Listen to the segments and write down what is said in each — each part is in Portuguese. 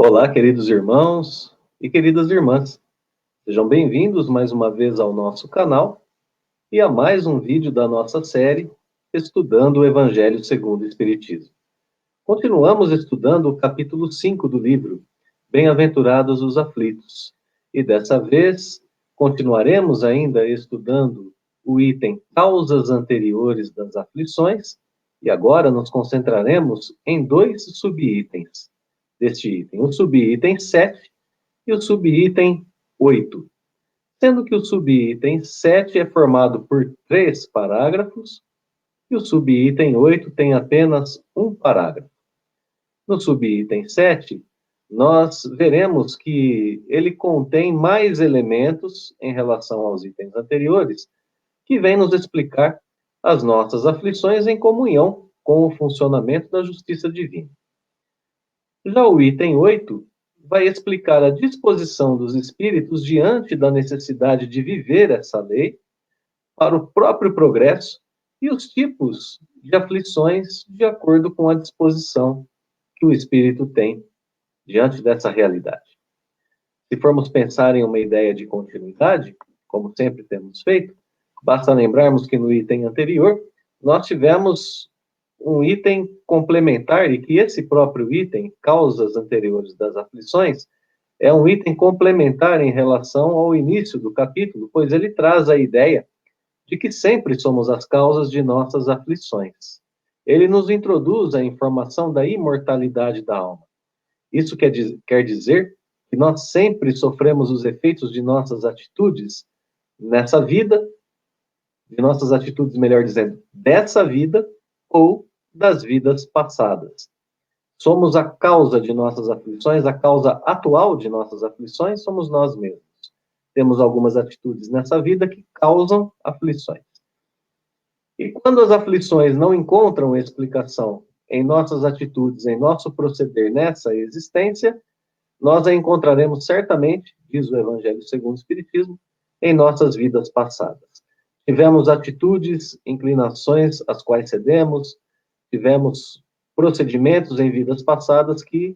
Olá, queridos irmãos e queridas irmãs. Sejam bem-vindos mais uma vez ao nosso canal e a mais um vídeo da nossa série Estudando o Evangelho segundo o Espiritismo. Continuamos estudando o capítulo 5 do livro, Bem-aventurados os aflitos. E dessa vez continuaremos ainda estudando o item Causas anteriores das aflições e agora nos concentraremos em dois subitens deste item, o subitem 7 e o subitem 8, sendo que o subitem 7 é formado por 3 parágrafos e o subitem 8 tem apenas um parágrafo. No subitem 7, nós veremos que ele contém mais elementos em relação aos itens anteriores, que vem nos explicar as nossas aflições em comunhão com o funcionamento da justiça divina. Já o item 8 vai explicar a disposição dos espíritos diante da necessidade de viver essa lei para o próprio progresso e os tipos de aflições de acordo com a disposição que o espírito tem diante dessa realidade. Se formos pensar em uma ideia de continuidade, como sempre temos feito, basta lembrarmos que no item anterior nós tivemos um item complementar e que esse próprio item, causas anteriores das aflições, é um item complementar em relação ao início do capítulo, pois ele traz a ideia de que sempre somos as causas de nossas aflições. Ele nos introduz a informação da imortalidade da alma. Isso quer dizer que nós sempre sofremos os efeitos de nossas atitudes nessa vida, de nossas atitudes, melhor dizendo, dessa vida ou das vidas passadas. Somos a causa de nossas aflições, a causa atual de nossas aflições somos nós mesmos. Temos algumas atitudes nessa vida que causam aflições. E quando as aflições não encontram explicação em nossas atitudes, em nosso proceder nessa existência, nós a encontraremos certamente, diz o Evangelho segundo o Espiritismo, em nossas vidas passadas. Tivemos atitudes, inclinações às quais cedemos, tivemos procedimentos em vidas passadas que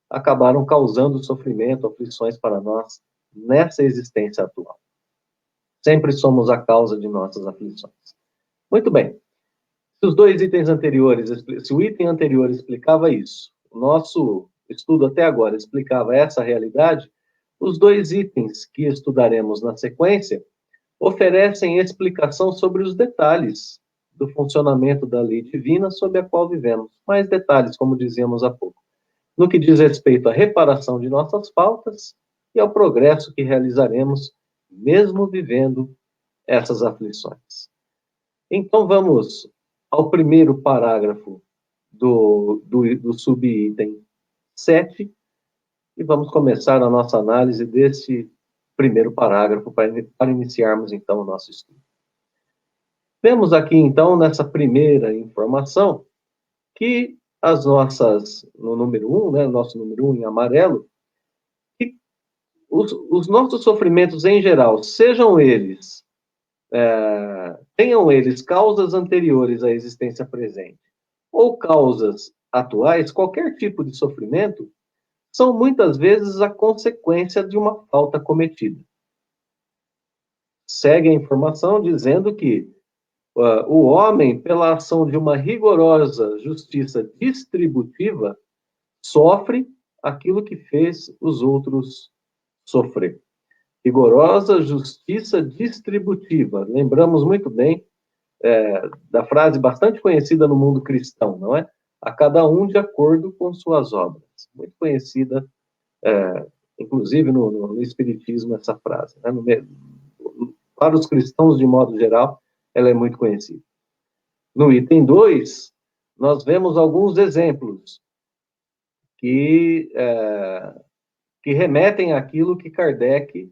acabaram causando sofrimento, aflições para nós nessa existência atual. Sempre somos a causa de nossas aflições. Muito bem. Se os dois itens anteriores, se o item anterior explicava isso, o nosso estudo até agora explicava essa realidade, os dois itens que estudaremos na sequência oferecem explicação sobre os detalhes do funcionamento da lei divina sob a qual vivemos. Mais detalhes, como dizíamos há pouco, no que diz respeito à reparação de nossas faltas e ao progresso que realizaremos, mesmo vivendo essas aflições. Então, vamos ao primeiro parágrafo do subitem 7 e vamos começar a nossa análise desse primeiro parágrafo para iniciarmos, então, o nosso estudo. Vemos aqui, então, nessa primeira informação, que as nossas, no número 1, né, nosso número 1 em amarelo, que os nossos sofrimentos em geral, sejam eles, tenham eles causas anteriores à existência presente, ou causas atuais, qualquer tipo de sofrimento, são muitas vezes a consequência de uma falta cometida. Segue a informação dizendo que o homem, pela ação de uma rigorosa justiça distributiva, sofre aquilo que fez os outros sofrer. Rigorosa justiça distributiva. Lembramos muito bem da frase bastante conhecida no mundo cristão, não é? A cada um de acordo com suas obras. Muito conhecida, inclusive no Espiritismo, essa frase. Né? Para os cristãos, de modo geral, ela é muito conhecida. No item 2, nós vemos alguns exemplos que remetem àquilo que Kardec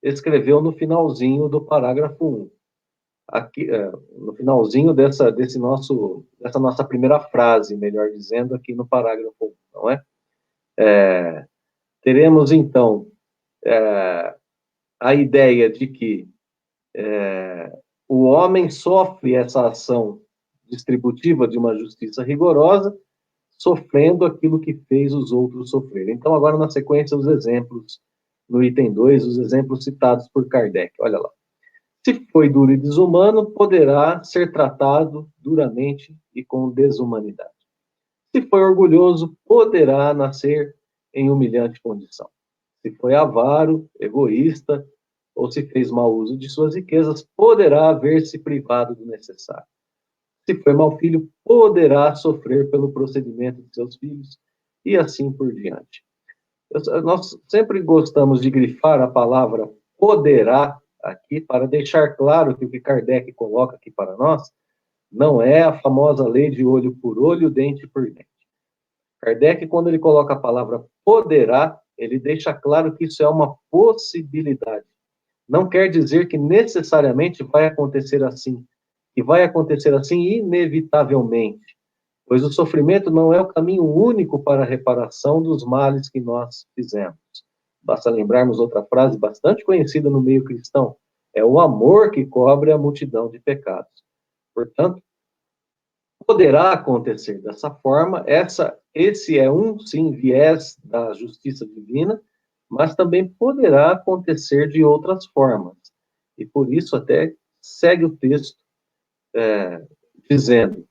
escreveu no finalzinho do parágrafo 1. Aqui, no finalzinho dessa nossa primeira frase, melhor dizendo, aqui no parágrafo 1, não é? Teremos, então, a ideia de que o homem sofre essa ação distributiva de uma justiça rigorosa sofrendo aquilo que fez os outros sofrerem. Então, agora, na sequência, os exemplos, no item 2, os exemplos citados por Kardec. Olha lá. Se foi duro e desumano, poderá ser tratado duramente e com desumanidade. Se foi orgulhoso, poderá nascer em humilhante condição. Se foi avaro, egoísta, ou se fez mau uso de suas riquezas, poderá ver-se privado do necessário. Se foi mau filho, poderá sofrer pelo procedimento de seus filhos, e assim por diante. Nós sempre gostamos de grifar a palavra poderá aqui, para deixar claro que o que Kardec coloca aqui para nós não é a famosa lei de olho por olho, dente por dente. Kardec, quando ele coloca a palavra poderá, ele deixa claro que isso é uma possibilidade. Não quer dizer que necessariamente vai acontecer assim, que vai acontecer assim inevitavelmente, pois o sofrimento não é o caminho único para a reparação dos males que nós fizemos. Basta lembrarmos outra frase bastante conhecida no meio cristão: é o amor que cobre a multidão de pecados. Portanto, poderá acontecer dessa forma, esse é um, sim, viés da justiça divina, mas também poderá acontecer de outras formas. E por isso até segue o texto dizendo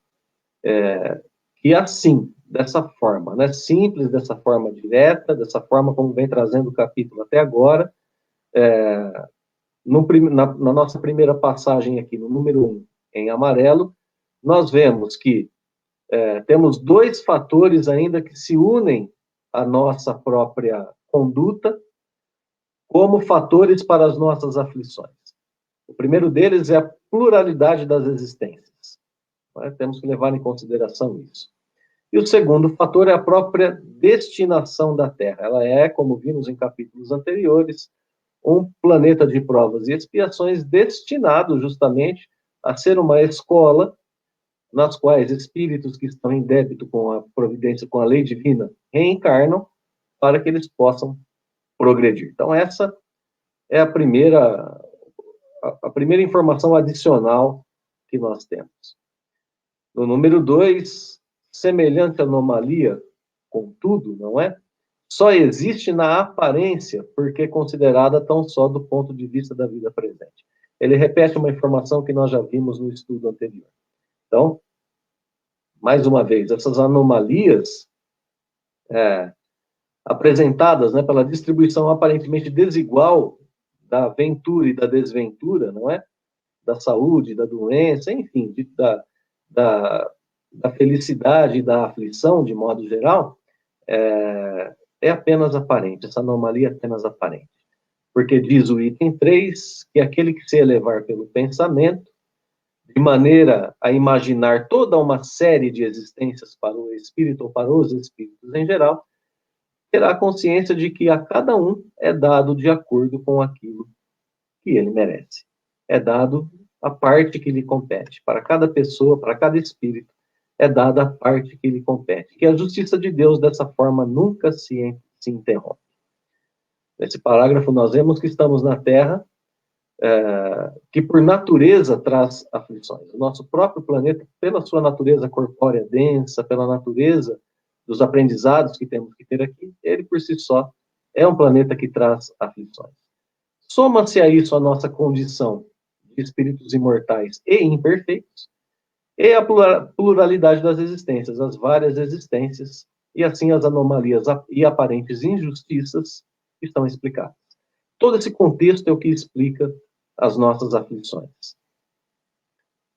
que assim, dessa forma, né, simples, dessa forma direta, dessa forma como vem trazendo o capítulo até agora, na nossa primeira passagem aqui, no número 1, em amarelo, nós vemos que temos dois fatores ainda que se unem à nossa própria conduta como fatores para as nossas aflições. O primeiro deles é a pluralidade das existências. Temos que levar em consideração isso. E o segundo fator é a própria destinação da Terra. Ela é, como vimos em capítulos anteriores, um planeta de provas e expiações destinado justamente a ser uma escola nas quais espíritos que estão em débito com a providência, com a lei divina, reencarnam para que eles possam progredir. Então, essa é a primeira informação adicional que nós temos. No número 2, semelhante anomalia, contudo, não é? Só existe na aparência, porque é considerada tão só do ponto de vista da vida presente. Ele repete uma informação que nós já vimos no estudo anterior. Então, mais uma vez, essas anomalias apresentadas, né, pela distribuição aparentemente desigual da ventura e da desventura, não é? Da saúde, da doença, enfim, da, da felicidade e da aflição, de modo geral, é apenas aparente, essa anomalia é apenas aparente. Porque diz o item 3, que aquele que se elevar pelo pensamento, de maneira a imaginar toda uma série de existências para o espírito ou para os espíritos em geral, terá consciência de que a cada um é dado de acordo com aquilo que ele merece. É dado a parte que lhe compete. Para cada pessoa, para cada espírito, é dada a parte que lhe compete. Que a justiça de Deus, dessa forma, nunca se interrompe. Nesse parágrafo, nós vemos que estamos na Terra, que por natureza traz aflições. O nosso próprio planeta, pela sua natureza corpórea densa, pela natureza dos aprendizados que temos que ter aqui, ele por si só é um planeta que traz aflições. Soma-se a isso a nossa condição de espíritos imortais e imperfeitos, e a pluralidade das existências, as várias existências, e assim as anomalias e aparentes injustiças estão explicadas. Todo esse contexto é o que explica as nossas aflições.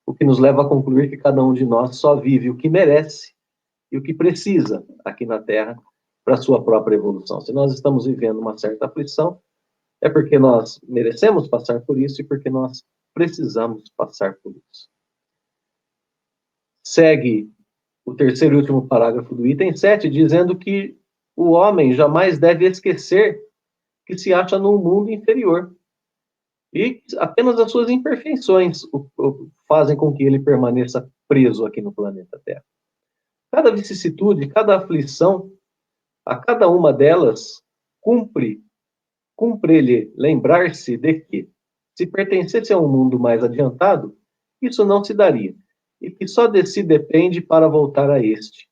O que nos leva a concluir que cada um de nós só vive o que merece e o que precisa aqui na Terra para a sua própria evolução. Se nós estamos vivendo uma certa aflição, é porque nós merecemos passar por isso e porque nós precisamos passar por isso. Segue o terceiro e último parágrafo do item 7, dizendo que o homem jamais deve esquecer que se acha num mundo inferior. E apenas as suas imperfeições fazem com que ele permaneça preso aqui no planeta Terra. Cada vicissitude, cada aflição, a cada uma delas, cumpre-lhe lembrar-se de que, se pertencesse a um mundo mais adiantado, isso não se daria, e que só de si depende para voltar a este.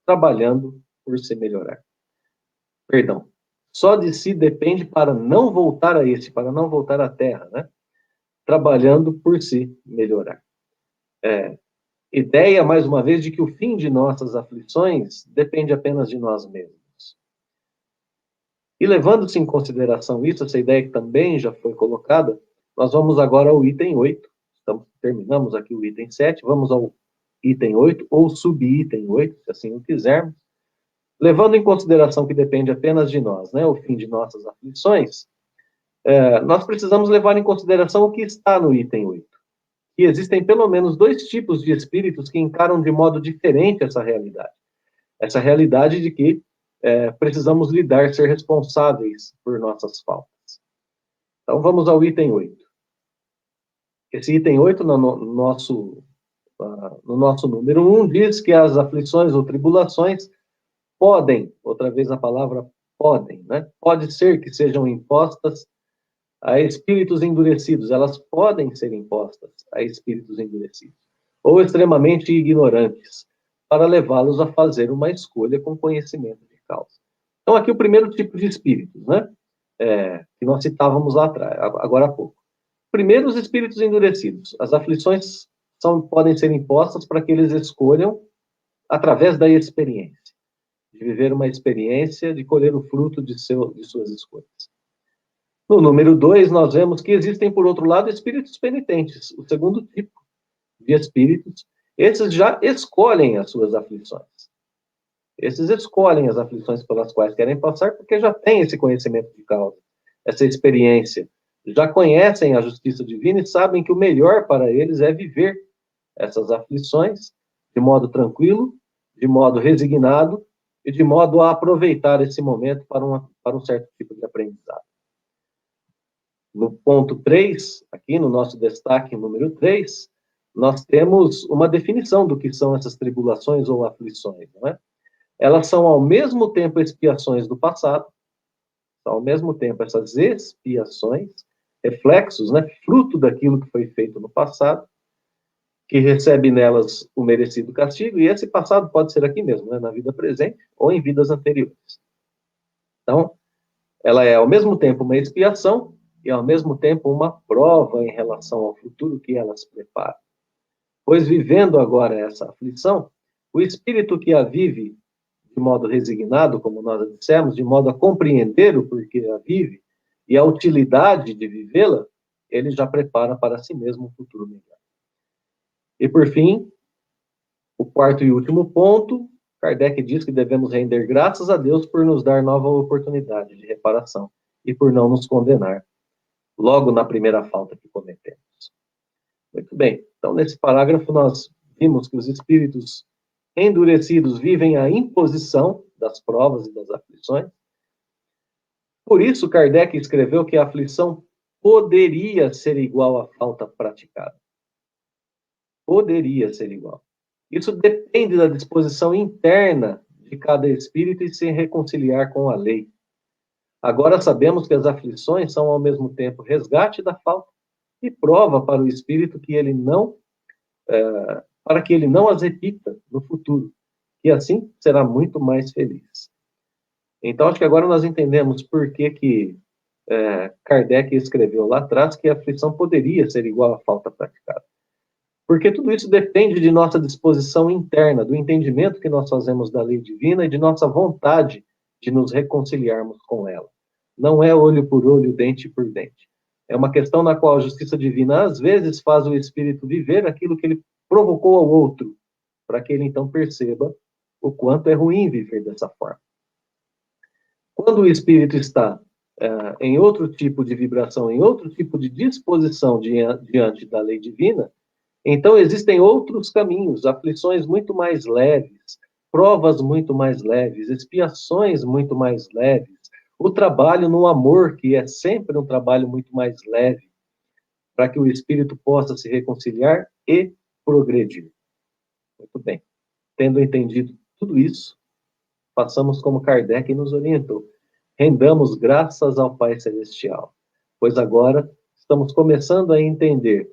trabalhando por se melhorar. Perdão. Só de si depende para não voltar a este, para não voltar à Terra, né? Trabalhando por se melhorar. Ideia, mais uma vez, de que o fim de nossas aflições depende apenas de nós mesmos. E levando-se em consideração isso, essa ideia que também já foi colocada, nós vamos agora ao item 8. Então, terminamos aqui o item 7, vamos ao item 8, ou subitem 8, se assim o quisermos. Levando em consideração que depende apenas de nós, né, o fim de nossas aflições, nós precisamos levar em consideração o que está no item 8. Que existem pelo menos dois tipos de espíritos que encaram de modo diferente essa realidade. Essa realidade de que precisamos lidar, ser responsáveis por nossas faltas. Então, vamos ao item 8. Esse item 8, no nosso número 1, diz que as aflições ou tribulações podem, outra vez a palavra podem, né? Pode ser que sejam impostas a espíritos endurecidos. Elas podem ser impostas a espíritos endurecidos ou extremamente ignorantes, para levá-los a fazer uma escolha com conhecimento de causa. Então, aqui o primeiro tipo de espíritos, né? Que nós citávamos lá atrás, agora há pouco. Primeiro, os espíritos endurecidos. As aflições podem ser impostas para que eles escolham através da experiência, de viver uma experiência, de colher o fruto de suas escolhas. No número 2, nós vemos que existem, por outro lado, espíritos penitentes, o segundo tipo de espíritos. Esses já escolhem as suas aflições. Esses escolhem as aflições pelas quais querem passar, porque já têm esse conhecimento de causa, essa experiência. Já conhecem a justiça divina e sabem que o melhor para eles é viver essas aflições de modo tranquilo, de modo resignado e de modo a aproveitar esse momento para um certo tipo de aprendizado. No ponto 3, aqui no nosso destaque número 3, nós temos uma definição do que são essas tribulações ou aflições, não é? Elas são ao mesmo tempo expiações do passado, ao mesmo tempo essas expiações, reflexos, né, fruto daquilo que foi feito no passado, que recebe nelas o merecido castigo, e esse passado pode ser aqui mesmo, né, na vida presente ou em vidas anteriores. Então, ela é ao mesmo tempo uma expiação e ao mesmo tempo uma prova em relação ao futuro que elas preparam. Pois vivendo agora essa aflição, o espírito que a vive de modo resignado, como nós dissemos, de modo a compreender o porquê a vive e a utilidade de vivê-la, ele já prepara para si mesmo um futuro melhor. E por fim, o quarto e último ponto, Kardec diz que devemos render graças a Deus por nos dar nova oportunidade de reparação e por não nos condenar logo na primeira falta que cometemos. Muito bem, então nesse parágrafo nós vimos que os espíritos endurecidos vivem a imposição das provas e das aflições. Por isso, Kardec escreveu que a aflição poderia ser igual à falta praticada. Poderia ser igual. Isso depende da disposição interna de cada espírito e se reconciliar com a lei. Agora sabemos que as aflições são ao mesmo tempo resgate da falta e prova para o espírito que ele não, para que ele não as repita no futuro, e assim será muito mais feliz. Então, acho que agora nós entendemos por que Kardec escreveu lá atrás que a aflição poderia ser igual à falta praticada. Porque tudo isso depende de nossa disposição interna, do entendimento que nós fazemos da lei divina e de nossa vontade de nos reconciliarmos com ela. Não é olho por olho, dente por dente. É uma questão na qual a justiça divina, às vezes, faz o espírito viver aquilo que ele provocou ao outro, para que ele então perceba o quanto é ruim viver dessa forma. Quando o espírito está em outro tipo de vibração, em outro tipo de disposição diante da lei divina, então existem outros caminhos, aflições muito mais leves, provas muito mais leves, expiações muito mais leves, o trabalho no amor, que é sempre um trabalho muito mais leve, para que o espírito possa se reconciliar e progredir. Muito bem. Tendo entendido tudo isso, façamos como Kardec nos orientou. Rendamos graças ao Pai Celestial, pois agora estamos começando a entender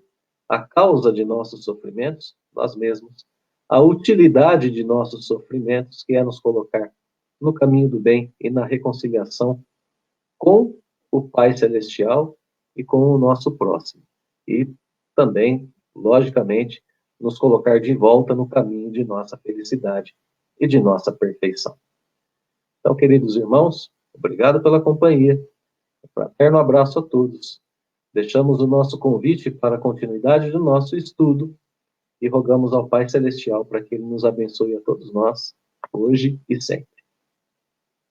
a causa de nossos sofrimentos, nós mesmos, a utilidade de nossos sofrimentos, que é nos colocar no caminho do bem e na reconciliação com o Pai Celestial e com o nosso próximo. E também, logicamente, nos colocar de volta no caminho de nossa felicidade e de nossa perfeição. Então, queridos irmãos, obrigado pela companhia. Um fraterno abraço a todos. Deixamos o nosso convite para a continuidade do nosso estudo e rogamos ao Pai Celestial para que Ele nos abençoe a todos nós, hoje e sempre.